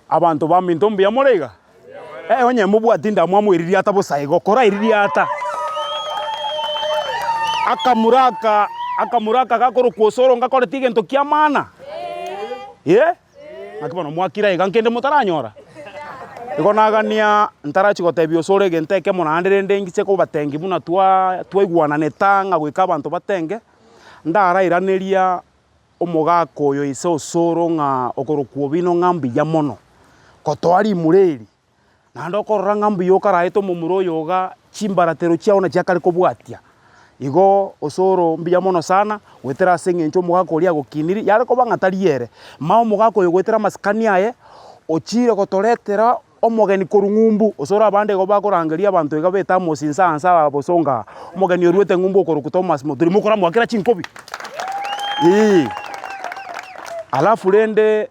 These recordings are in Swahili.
abantu baminto mbia muriga onye mubwati ndamwamwiririe ata busaigo korairirie ata akamuraka gakoro kuosoro ngakoreti gento kia mana nakibona mwakira iga nkende mutaranyora igonagania ntarachi gotebia osore genteke monandire ndengiche ko batengi buna twaiguana netanga gwika abantu batenge ndarairanĩria omogako oyo ise osoro ng'a okorokuo bino ng'ambi ya mono kotwari mureri na ndokorora ng'ambi yokaraeto mumuro yoga chimbaratero chiaona chiakari kobwatia igo osoro mbiya mono sana gwetera sengencho omogako oria gokiniri yare koba ng'atariere mao omogako oyo gwetera masikani aye ochire gotoretera omogeni korung'umbu osoro abande go bakorangeria abantu iga beta mosinsansa abosonga omogeni oruete ng'umbu okoroku Thomas Moturi mukora mwakera chinkobi alafu rende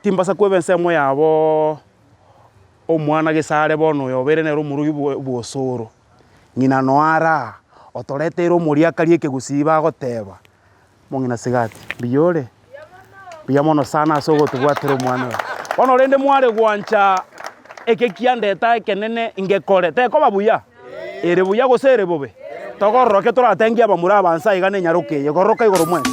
timbasa kwebensemo yabo omwana gesare bono yobere nero murugi bwosoro ngina noara otoretero muri akari ekegusiba goteba mongina sigati biyore biyamono sana asogo tugwatero mwana bono rende mware gwancha ekekiandeta ekenene ingekore teko babuya ere buya gosere bobe togorroke toratengia bamura abansa igane nyaruke yegorroka igoro mwensi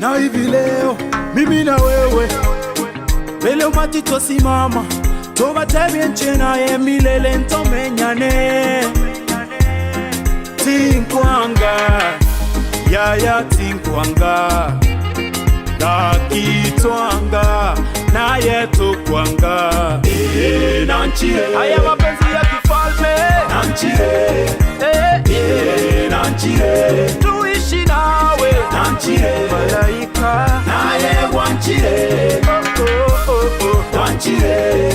na hivi leo mimi na wewe mbele umati twasimama tobatebye nchena ye milele ntomenyane tinkwanga yaya tinkwanga nakitwanga naye tukwanga nanchire haya mapenzi ya kifalme nanchire nanchire tuishi nawe nanchire malaika naye wanchire nanchire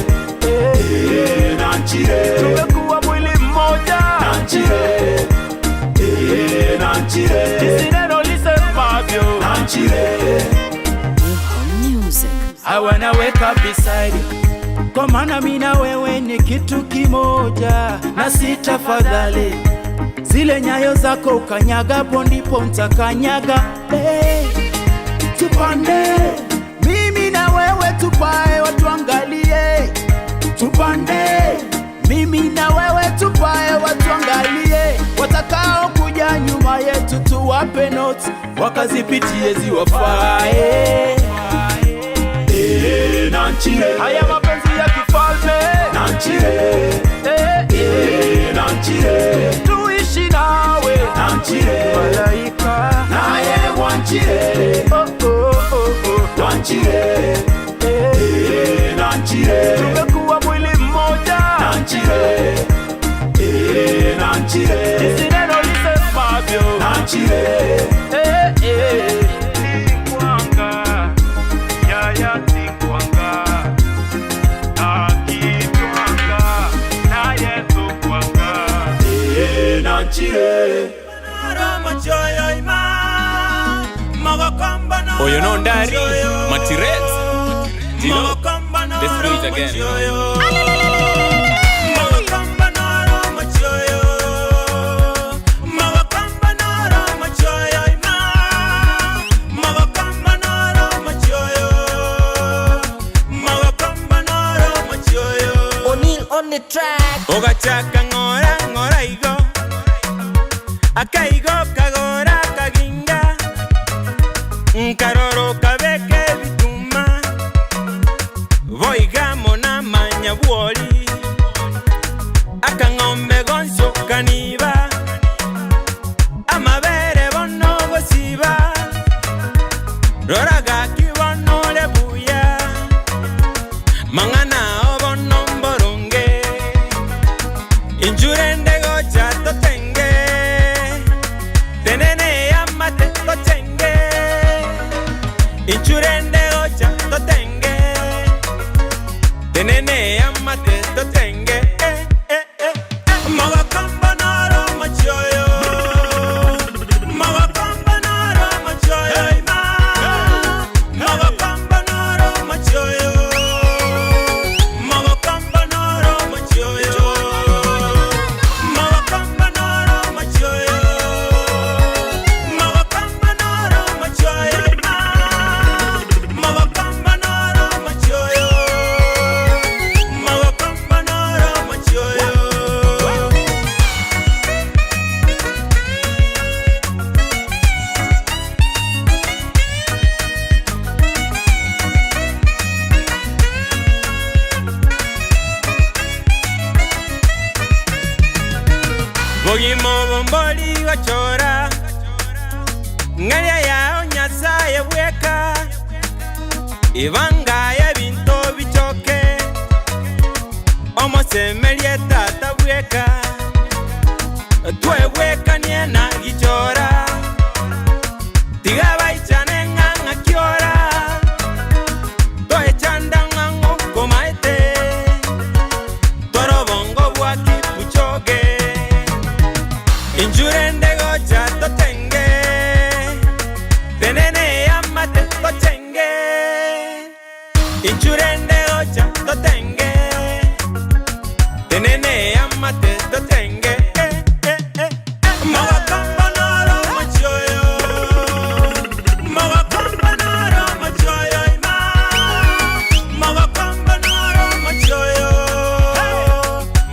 nanchire tumekuwa mwili mmoja nanchire nanchire jinsi neno lisemavyo nanchire. I wanna wake up beside you, kwa maana mimi na wewe ni kitu kimoja, na sitafadhali zile nyayo zako ukanyagapo ndipo nitakanyaga. Hey, tupande mimi na wewe tupae watuangalie, tupande mimi na wewe tupae watuangalie, watakao kuja nyuma yetu tuwape notes wakazipitie ziwafae. Nanchire haya mapenzi ya kifalme nanchire nanchire tuishi nawe nanchire malaika naye wanchire wanchire nanchire tumekuwa mwili mmoja nanchire nanchire jinsi neno lisemavyo nanchire tinkwanga yaya tinkwanga nakitwanga naye tukwanga nanchire Oyo no ndari Matirex Dino let's do it again. Oga chaka ngora ngora igo akaigo kagora kaginga nkaroro kabeke bituma voiga mona manya buoli akangombe gonso kaniba amabere bono gosiba roraga kibono lebuya mangana obono mboronge injurende gocha totenge tenene amate totenge injurende gocha totenge tenene amate totenge mawakamba naro machoyo mawakamba naro machoyo mawakamba naro machoyo mawakamba naro machoyo mawakamba naro machoyo mawakamba naro machoyo mawakamba naro machoyo mawakamba naro machoyo. Bogimo bomboli gachora ngalia yao nyasaye bweka ibanga ya binto bichoke omosemelie tata bweka twebweka niena gichora tiga baichane nganga kiora toechanda ngango komaete toro bongo bwaki puchoge injurende gocha totenge tenene amate totenge injurende gocha totenge tenene amate totenge mawakamba naro machoyo mawakamba naro machoyo mawakamba naro machoyo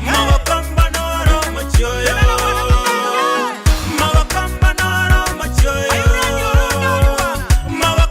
mawakamba naro machoyo mawakamba naro machoyo mawakamba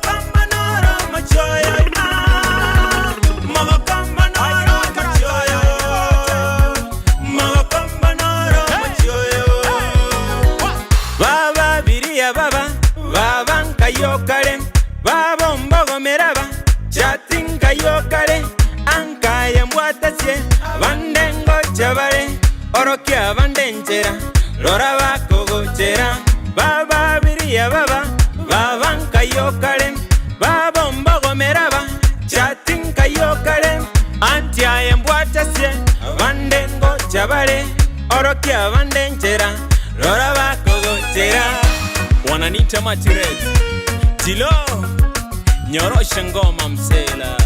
biria baba babanka yokale babombogo meraba chatinka yokale ankaye mbwatasye bandengo chabare orokia bandenchera lora bakogochera baba biria baba babanka yokale babombogo meraba chatinka yokale antiaye mbwatasye bandengo chabare orokia bandenchera lora bakogochera wananita Matirez Tilo nyorosha ngoma msela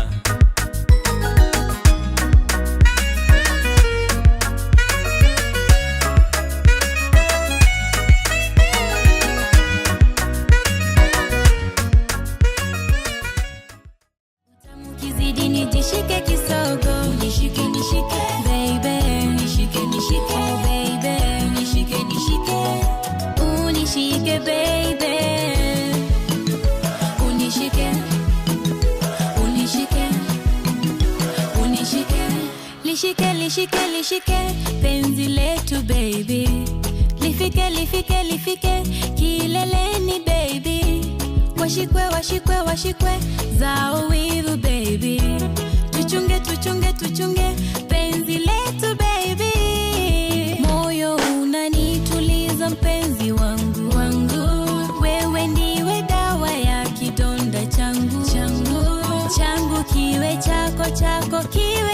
Kizidi nijishike kisogo nishike nishike baby nishike nishike oh baby nishike nishike unishike baby unishike unishike unishike lishike lishike lishike penzi letu baby lifike lifike lifike kileleni baby washikwe washikwe washikwe zao wivu baby tuchunge tuchunge tuchunge penzi letu baby moyo unanituliza mpenzi wangu wangu wewe ndiwe dawa ya kidonda changu changu changu kiwe chako chako kiwe